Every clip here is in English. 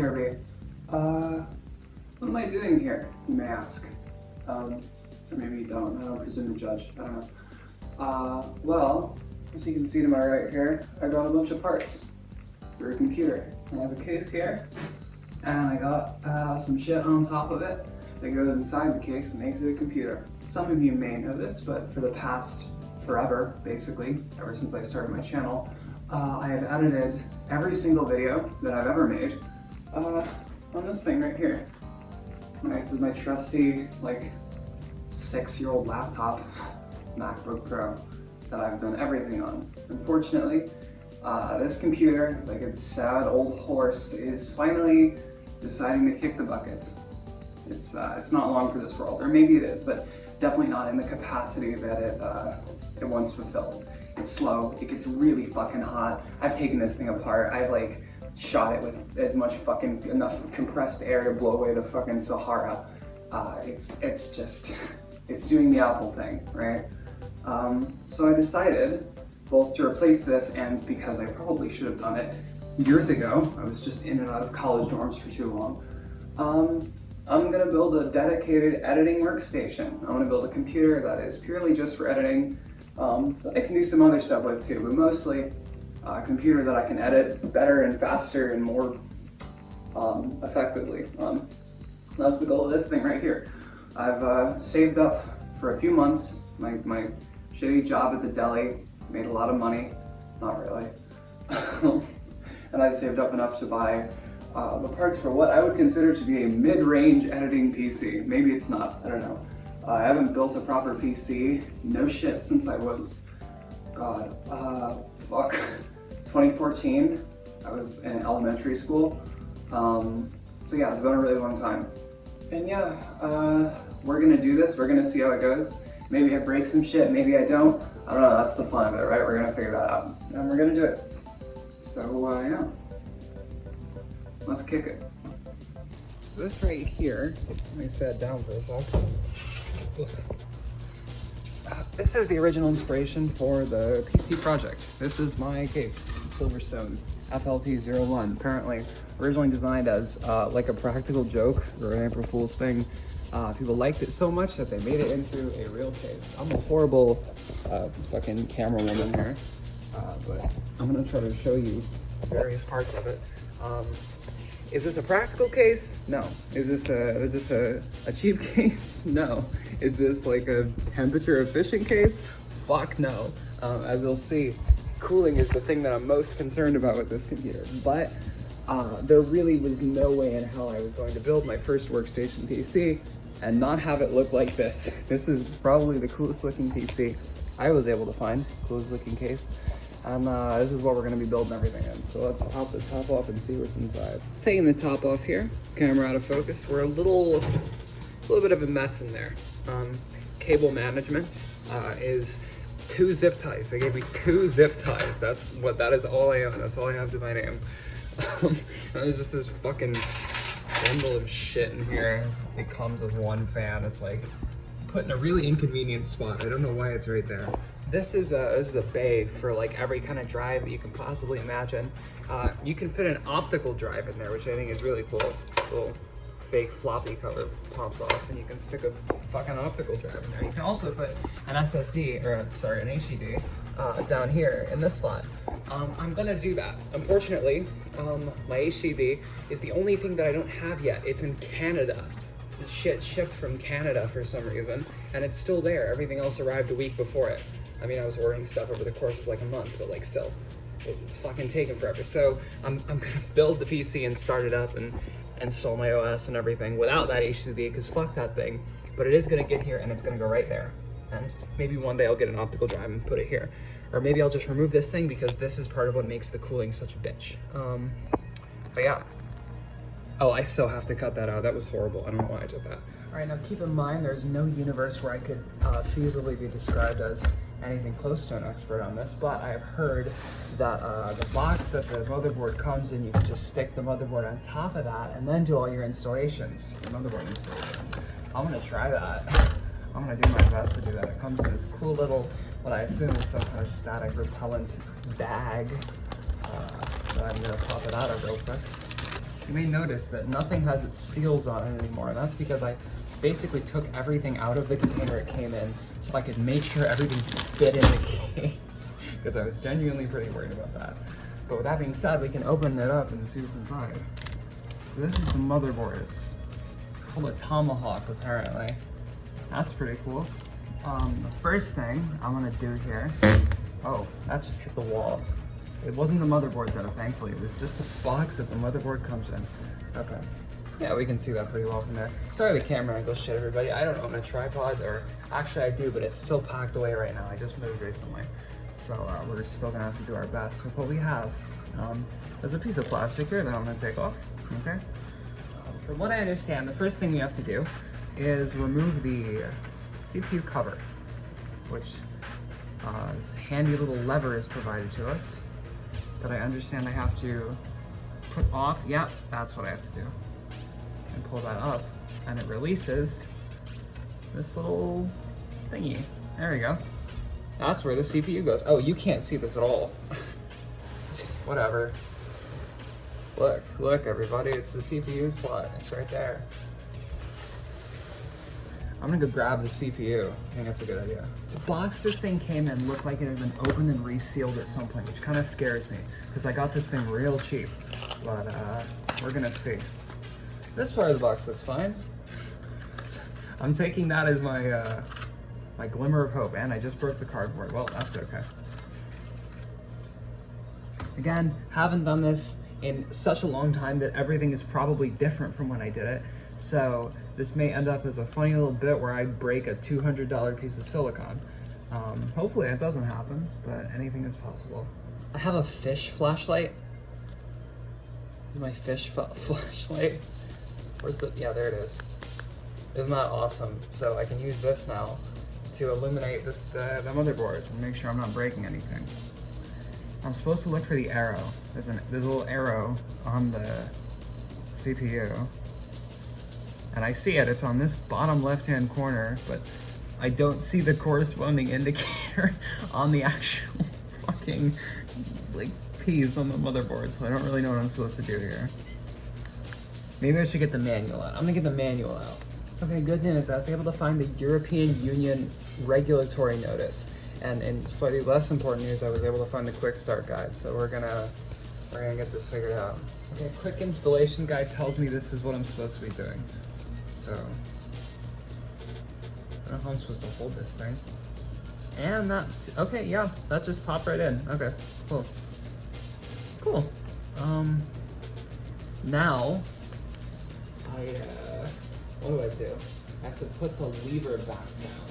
Kirby. What am I doing here, you may ask? Or maybe you don't, I don't presume to judge, I don't know. Well, as you can see to my right here, I got a bunch of parts for a computer. I have a case here, and I got some shit on top of it that goes inside the case and makes it a computer. Some of you may know this, but for the past forever, basically, ever since I started my channel, I have edited every single video that I've ever made on this thing right here. This is my trusty, like, 6-year-old laptop, MacBook Pro, that I've done everything on. Unfortunately, this computer, like a sad old horse, is finally deciding to kick the bucket. It's not long for this world, or maybe it is, but definitely not in the capacity that it once fulfilled. It's slow, it gets really fucking hot. I've taken this thing apart, I've like shot it with as much fucking, enough compressed air to blow away the fucking Sahara. It's just, it's doing the Apple thing, right? So I decided both to replace this and because I probably should have done it years ago, I was just in and out of college dorms for too long, I'm gonna build a dedicated editing workstation. I'm gonna build a computer that is purely just for editing. I can do some other stuff with too, but mostly a computer that I can edit better and faster and more effectively. That's the goal of this thing right here. I've saved up for a few months. My shitty job at the deli made a lot of money, not really. And I've saved up enough to buy the parts for what I would consider to be a mid-range editing PC. Maybe it's not, I don't know. I haven't built a proper PC, no shit, since I was, God, 2014. I was in elementary school. So yeah, it's been a really long time. And yeah, we're gonna do this, we're gonna see how it goes. Maybe I break some shit, maybe I don't. I don't know, that's the fun of it, right? We're gonna figure that out, and we're gonna do it. So yeah, let's kick it. So this right here, let me sit down for a sec. This is the original inspiration for the PC project. This is my case, Silverstone FLP01. Apparently, originally designed as like a practical joke or an April Fool's thing. People liked it so much that they made it into a real case. I'm a horrible fucking camera woman here, but I'm gonna try to show you various parts of it. Is this a practical case? No. Is this a cheap case? No. Is this like a temperature efficient case? Fuck no. As you'll see, cooling is the thing that I'm most concerned about with this computer. But there really was no way in hell I was going to build my first workstation PC and not have it look like this. This is probably the coolest looking PC I was able to find, coolest looking case. And this is what we're gonna be building everything in. So let's pop the top off and see what's inside. Taking the top off here, camera out of focus. We're a little bit of a mess in there. Cable management is 2 zip ties. They gave me 2 zip ties. That is all I own. That's all I have to my name. And there's just this fucking bundle of shit in here. It comes with 1 fan. It's like put in a really inconvenient spot. I don't know why it's right there. This is a bay for like every kind of drive that you can possibly imagine. You can fit an optical drive in there, which I think is really cool. This little fake floppy cover pops off and you can stick a fucking optical drive in there. You can also put an SSD, or sorry, an HDD down here in this slot. I'm gonna do that. Unfortunately, my HDD is the only thing that I don't have yet. It's in Canada. So shit shipped from Canada for some reason, and it's still there. Everything else arrived a week before it. I mean, I was ordering stuff over the course of like a month, but like still, it's fucking taking forever. So I'm gonna build the PC and start it up and install my OS and everything without that HDD, because fuck that thing. But it is gonna get here and it's gonna go right there. And maybe one day I'll get an optical drive and put it here. Or maybe I'll just remove this thing because this is part of what makes the cooling such a bitch. But yeah. Oh, I still have to cut that out. That was horrible. I don't know why I did that. All right, now keep in mind, there's no universe where I could feasibly be described as anything close to an expert on this, but I've heard that the box that the motherboard comes in, you can just stick the motherboard on top of that and then do all your installations, your motherboard installations. I'm gonna try that. I'm gonna do my best to do that. It comes in this cool little, what I assume is some kind of static repellent bag. So I'm gonna pop it out of real quick. you may notice that nothing has its seals on it anymore. And that's because I basically took everything out of the container it came in so I could make sure everything fit in the case, because I was genuinely pretty worried about that. But with that being said, we can open it up and see what's inside. So this is the motherboard. It's called a Tomahawk, apparently. That's pretty cool. The first thing I'm gonna do here, oh, that just hit the wall. It wasn't the motherboard though, thankfully. It was just the box that the motherboard comes in. Okay. Yeah, we can see that pretty well from there. Sorry the camera angle shit, everybody. I don't own a tripod, or actually I do, but it's still packed away right now. I just moved recently. So we're still gonna have to do our best with what we have. There's a piece of plastic here that I'm gonna take off, okay? From what I understand, the first thing we have to do is remove the CPU cover, which this handy little lever is provided to us that I understand I have to put off. Yeah, that's what I have to do. And pull that up, and it releases this little thingy. There we go. That's where the CPU goes. Oh, you can't see this at all. Whatever. Look, everybody, it's the CPU slot. It's right there. I'm gonna go grab the CPU. I think that's a good idea. The box this thing came in looked like it had been opened and resealed at some point, which kind of scares me, because I got this thing real cheap. But we're gonna see. This part of the box looks fine. I'm taking that as my my glimmer of hope, and I just broke the cardboard. Well, that's okay. Again, haven't done this in such a long time that everything is probably different from when I did it. So this may end up as a funny little bit where I break a $200 piece of silicone. Hopefully that doesn't happen, but anything is possible. I have a fish flashlight. My fish flashlight. Where's the, yeah, there it is. Isn't that awesome? So I can use this now to illuminate this the motherboard and make sure I'm not breaking anything. I'm supposed to look for the arrow. There's a little arrow on the CPU. And I see it, it's on this bottom left-hand corner, but I don't see the corresponding indicator on the actual fucking, like, piece on the motherboard, so I don't really know what I'm supposed to do here. Maybe I should get the manual out. I'm gonna get the manual out. Okay, good news. I was able to find the European Union regulatory notice. And in slightly less important news, I was able to find the quick start guide. So we're gonna get this figured out. Okay, quick installation guide tells me this is what I'm supposed to be doing. So, I don't know how I'm supposed to hold this thing. And that's, okay, yeah, that just popped right in. Okay, cool. Cool. Now, what do I do? I have to put the lever back down,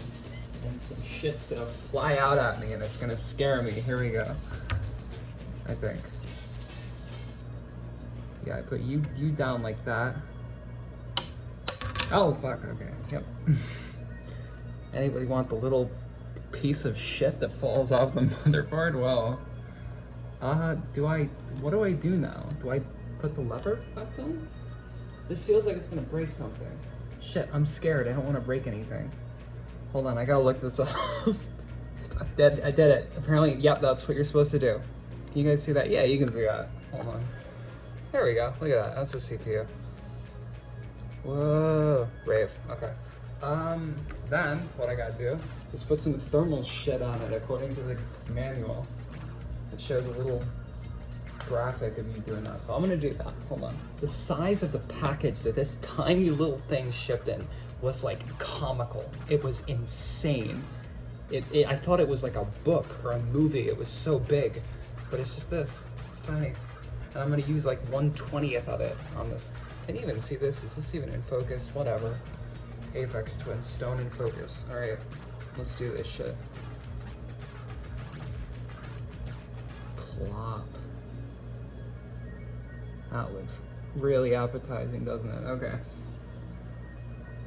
and some shit's gonna fly out at me and it's gonna scare me. Here we go. I think. Yeah, I put you down like that. Oh, fuck, okay, yep. Anybody want the little piece of shit that falls off the motherboard? Well, what do I do now? Do I put the lever back down? This feels like it's gonna break something. Shit, I'm scared, I don't wanna break anything. Hold on, I gotta look this up. I did it. Apparently, yep, that's what you're supposed to do. Can you guys see that? Yeah, you can see that. Hold on. There we go, look at that, that's the CPU. Whoa, rave, okay. Then, what I gotta do is put some thermal shit on it according to the manual. It shows a little graphic of you doing that, so I'm gonna do that, hold on. The size of the package that this tiny little thing shipped in was like comical. It was insane. I thought it was like a book or a movie, it was so big, but it's just this, it's tiny. And I'm gonna use like 1/20th of it on this. Can you even see this? Is this even in focus? Whatever. Aphex Twin, stone in focus. All right, let's do this shit. Plop. That looks really appetizing, doesn't it? Okay.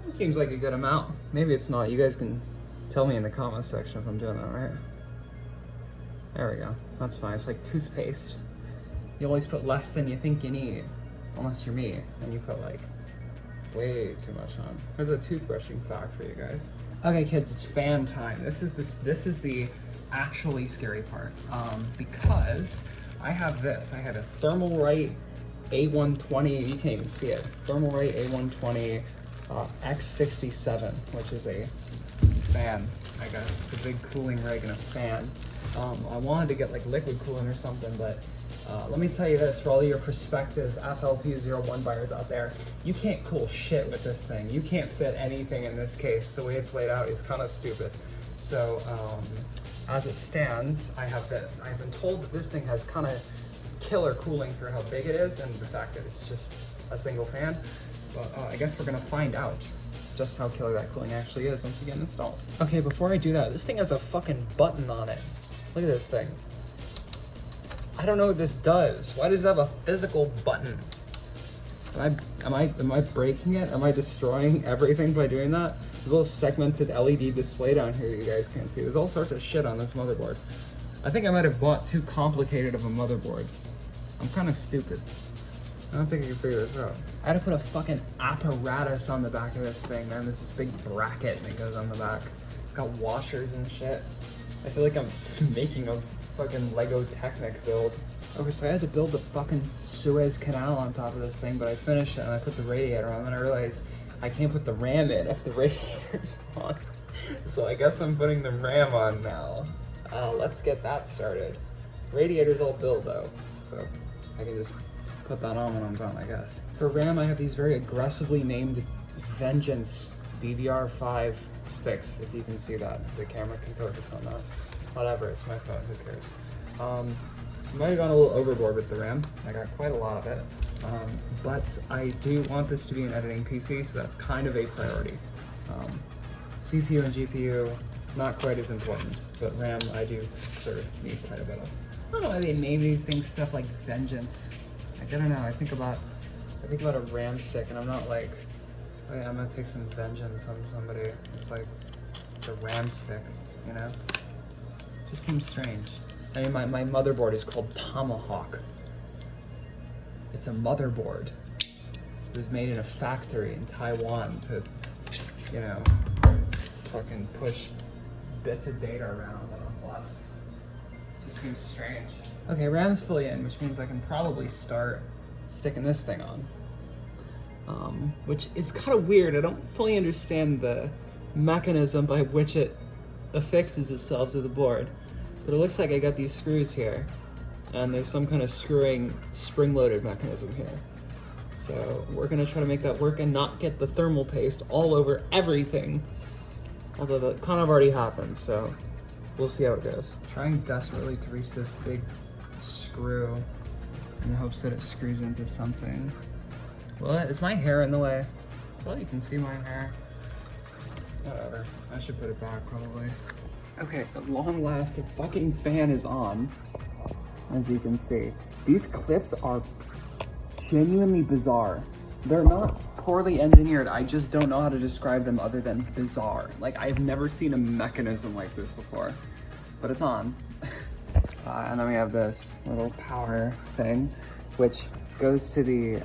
It seems like a good amount. Maybe it's not. You guys can tell me in the comment section if I'm doing that right. There we go. That's fine. It's like toothpaste. You always put less than you think you need. Unless you're me, and you put like way too much on. There's a toothbrushing fact for you guys. Okay, kids, it's fan time. This is the actually scary part, because I have this. I had a Thermalright A120, you can't even see it. Thermalright A120 X67, which is a fan, I guess. It's a big cooling rig and a fan. I wanted to get like liquid cooling or something, but let me tell you this, for all your prospective FLP01 buyers out there, you can't cool shit with this thing. You can't fit anything in this case. The way it's laid out is kind of stupid. So as it stands, I have this. I've been told that this thing has kind of killer cooling for how big it is and the fact that it's just a single fan. But I guess we're gonna find out just how killer that cooling actually is once you get it installed. Okay, before I do that, this thing has a fucking button on it. Look at this thing. I don't know what this does. Why does it have a physical button? Am I breaking it? Am I destroying everything by doing that? There's a little segmented LED display down here that you guys can't see. There's all sorts of shit on this motherboard. I think I might have bought too complicated of a motherboard. I'm kind of stupid. I don't think I can figure this out. I had to put a fucking apparatus on the back of this thing, man. There's this big bracket that goes on the back. It's got washers and shit. I feel like I'm making a fucking Lego Technic build. Okay, so I had to build the fucking Suez Canal on top of this thing, but I finished it and I put the radiator on, and I realized I can't put the RAM in if the radiator's on. So I guess I'm putting the RAM on now. Let's get that started. Radiator's all built though, so I can just put that on when I'm done, I guess. For RAM, I have these very aggressively named Vengeance DDR5 sticks, if you can see that. The camera can focus on that. Whatever, it's my phone, who cares? I might have gone a little overboard with the RAM. I got quite a lot of it. But I do want this to be an editing PC, so that's kind of a priority. CPU and GPU, not quite as important, but RAM I do sort of need quite a bit of. I don't know why they name these things stuff like Vengeance. Like, I don't know, I think about a RAM stick and I'm not like, oh yeah, I'm gonna take some vengeance on somebody. It's like, it's a RAM stick, you know? Just seems strange. I mean, my motherboard is called Tomahawk. It's a motherboard. It was made in a factory in Taiwan to, you know, fucking push bits of data around on a bus. Just seems strange. Okay, RAM's fully in, which means I can probably start sticking this thing on. Which is kind of weird. I don't fully understand the mechanism by which it affixes itself to the board. But it looks like I got these screws here, and there's some kind of screwing spring-loaded mechanism here. So we're gonna try to make that work and not get the thermal paste all over everything. Although that kind of already happened, so we'll see how it goes. Trying desperately to reach this big screw in the hopes that it screws into something. Well, is my hair in the way? Well, you can see my hair. Whatever, I should put it back probably. Okay, at long last, the fucking fan is on, as you can see. These clips are genuinely bizarre. They're not poorly engineered, I just don't know how to describe them other than bizarre. Like, I've never seen a mechanism like this before, but it's on. And then we have this little power thing, which goes to the,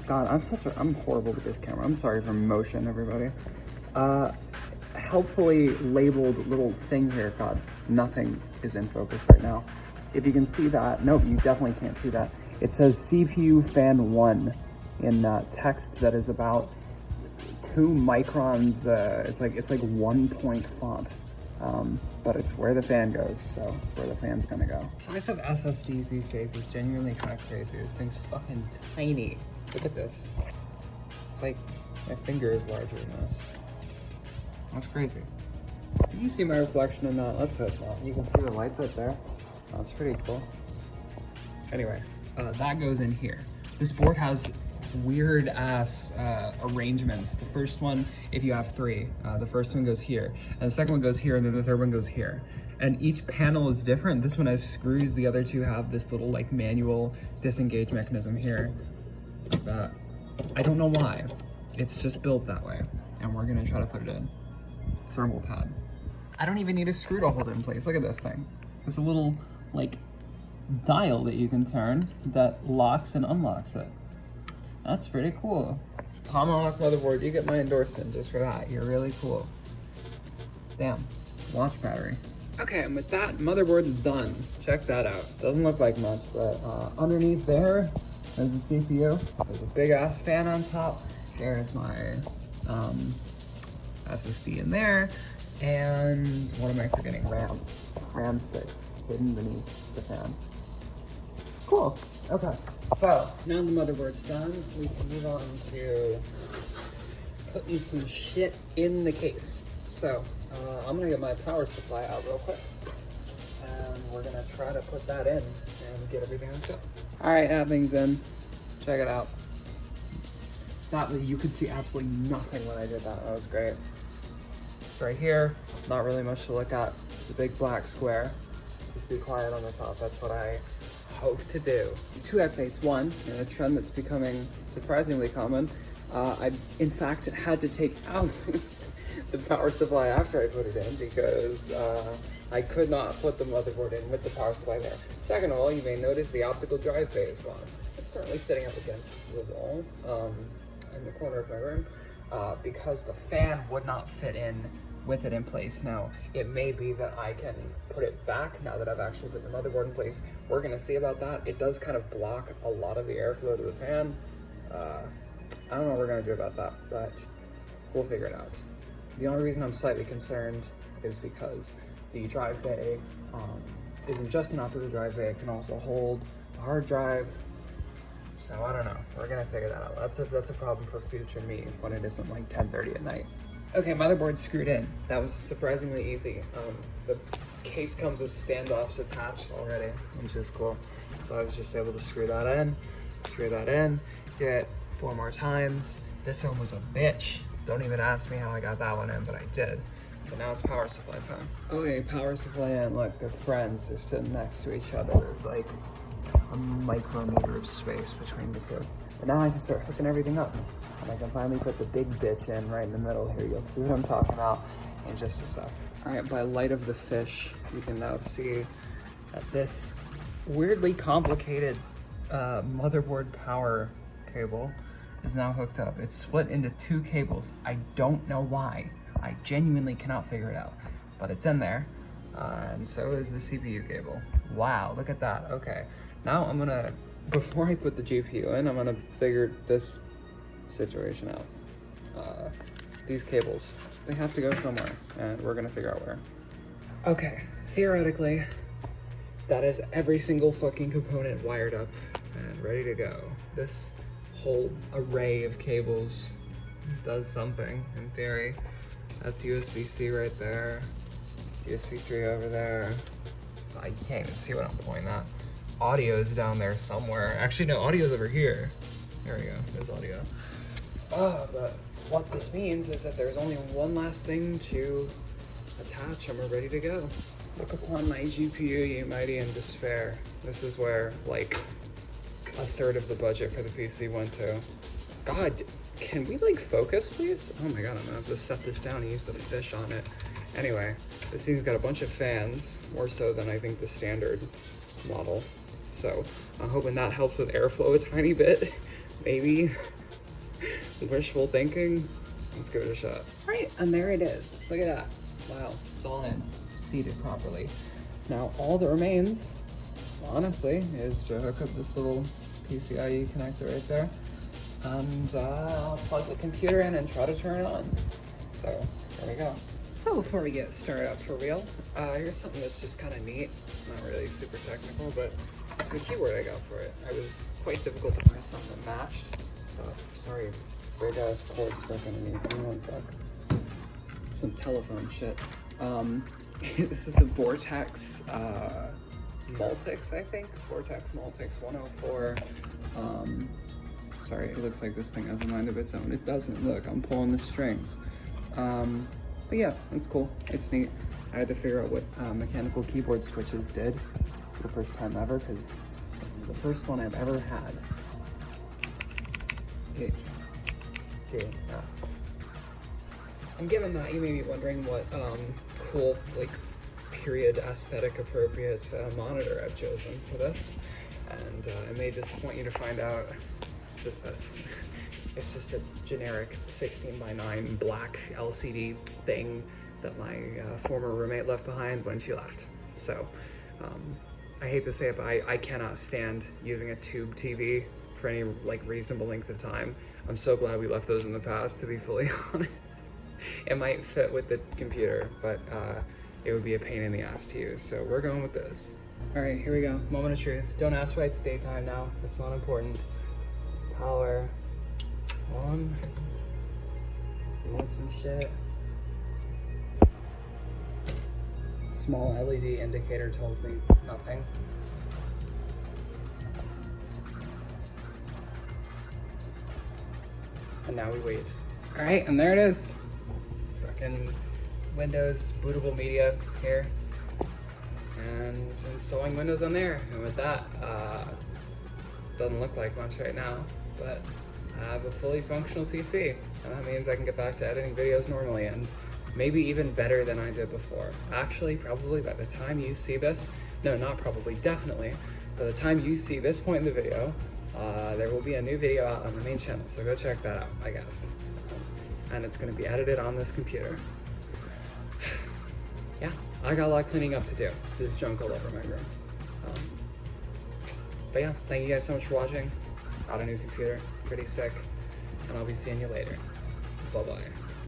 God, I'm horrible with this camera. I'm sorry for motion, everybody. Helpfully labeled little thing here. God, nothing is in focus right now. If you can see that, nope, you definitely can't see that. It says CPU fan 1 in text that is about 2 microns. It's like 1 point font, but it's where the fan goes, so it's where the fan's gonna go. The size of SSDs these days is genuinely kind of crazy. This thing's fucking tiny. Look at this. It's like my finger is larger than this. That's crazy. Can you see my reflection in that? Let's hope not. You can see the lights up there. That's pretty cool. Anyway, that goes in here. This board has weird ass arrangements. The first one, if you have 3, the first one goes here, and the second one goes here, and then the third one goes here. And each panel is different. This one has screws. The other 2 have this little like manual disengage mechanism here. Like that. I don't know why. It's just built that way, and we're gonna try to put it in. Thermal pad. I don't even need a screw to hold it in place. Look at this thing. It's a little like dial that you can turn that locks and unlocks it. That's pretty cool. Tomahawk motherboard, you get my endorsement just for that. You're really cool. Damn, watch battery. Okay, and with that, motherboard is done. Check that out. Doesn't look like much, but underneath there, There's the CPU. There's a big ass fan on top. There's my SSD in there. And what am I forgetting? RAM sticks hidden beneath the fan. Cool. Okay. So now the motherboard's done, we can move on to putting some shit in the case. So I'm gonna get my power supply out real quick, and we're gonna try to put that in and get everything hooked up. All right, that thing's in. Check it out. That way you could see absolutely nothing when I did that. That was great. It's right here. Not really much to look at. It's a big black square. Just be quiet on the top. That's what I hope to do. Two updates. One, a trend that's becoming surprisingly common. I, in fact, had to take out the power supply after I put it in because I could not put the motherboard in with the power supply there. Second of all, you may notice the optical drive bay is gone. It's currently sitting up against the wall in the corner of my room because the fan would not fit in with it in place. Now, it may be that I can put it back now that I've actually put the motherboard in place. We're gonna see about that. It does kind of block a lot of the airflow to the fan. I don't know what we're gonna do about that, but we'll figure it out. The only reason I'm slightly concerned is because the drive bay isn't just an optical drive bay, it can also hold a hard drive. So I don't know, we're gonna figure that out. That's a problem for future me when it isn't like 10:30 at night. Okay, motherboard screwed in. That was surprisingly easy. The case comes with standoffs attached already, which is cool. So I was just able to screw that in, do it 4 more times. This one was a bitch. Don't even ask me how I got that one in, but I did. So now it's power supply time. Okay, power supply in. Look, they're friends. They're sitting next to each other. There's like a micrometer of space between the two. And now I can start hooking everything up. And I can finally put the big bitch in right in the middle here. You'll see what I'm talking about in just a sec. All right, by light of the fish, you can now see that this weirdly complicated motherboard power cable is now hooked up. It's split into 2 cables. I don't know why. I genuinely cannot figure it out, but it's in there. And so is the CPU cable. Wow, look at that. Okay, now I'm gonna, before I put the GPU in, I'm gonna figure this situation out. These cables, they have to go somewhere, and we're gonna figure out where. Okay, theoretically, that is every single fucking component wired up and ready to go. This whole array of cables does something, in theory. That's USB-C right there, USB 3 over there. I can't even see what I'm pointing at. Audio is down there somewhere. Actually, no, audio's over here. There we go, there's audio. But what this means is that there's only one last thing to attach and we're ready to go. Look upon my GPU, ye mighty in despair. This is where, like, 1/3 of the budget for the PC went to. God, can we, like, focus, please? Oh my god, I'm gonna have to set this down and use the fish on it. Anyway, this thing's got a bunch of fans, more so than I think the standard model. So I'm hoping that helps with airflow a tiny bit, maybe. Wishful thinking. Let's give it a shot. All right, and there it is. Look at that. Wow, it's all in, seated properly. Now all that remains, honestly, is to hook up this little PCIe connector right there, and plug the computer in and try to turn it on. So there we go. So before we get started up for real, here's something that's just kind of neat. Not really super technical, but it's the keyboard I got for it. I was quite difficult to find something that matched. Sorry, big ass cord stuck underneath. Give me 1 sec. Some telephone shit. This is a Vortex Multix, I think. Vortex Multix 104. Sorry, it looks like this thing has a mind of its own. It doesn't. Look, I'm pulling the strings. But yeah, it's cool. It's neat. I had to figure out what mechanical keyboard switches did for the first time ever, because this is the first one I've ever had. H, J, F. And given that, you may be wondering what cool, like, period aesthetic appropriate monitor I've chosen for this. And it may disappoint you to find out it's just this. It's just a generic 16:9 black LCD thing that my former roommate left behind when she left. So I hate to say it, but I cannot stand using a tube TV for any like reasonable length of time. I'm so glad we left those in the past, to be fully honest. It might fit with the computer, but it would be a pain in the ass to use. So we're going with this. All right, here we go. Moment of truth. Don't ask why it's daytime now. It's not important. Power on. Let's do some shit. Small LED indicator tells me nothing. And now we wait. All right, and there it is. Fucking Windows bootable media here. And installing Windows on there. And with that, doesn't look like much right now, but I have a fully functional PC. And that means I can get back to editing videos normally, and maybe even better than I did before. Actually, probably by the time you see this, no, not probably, definitely, by the time you see this point in the video, there will be a new video out on the main channel, so go check that out, I guess. And it's gonna be edited on this computer. Yeah, I got a lot of cleaning up to do. There's junk all over my room. But yeah, thank you guys so much for watching. Got a new computer, pretty sick, and I'll be seeing you later. Bye-bye.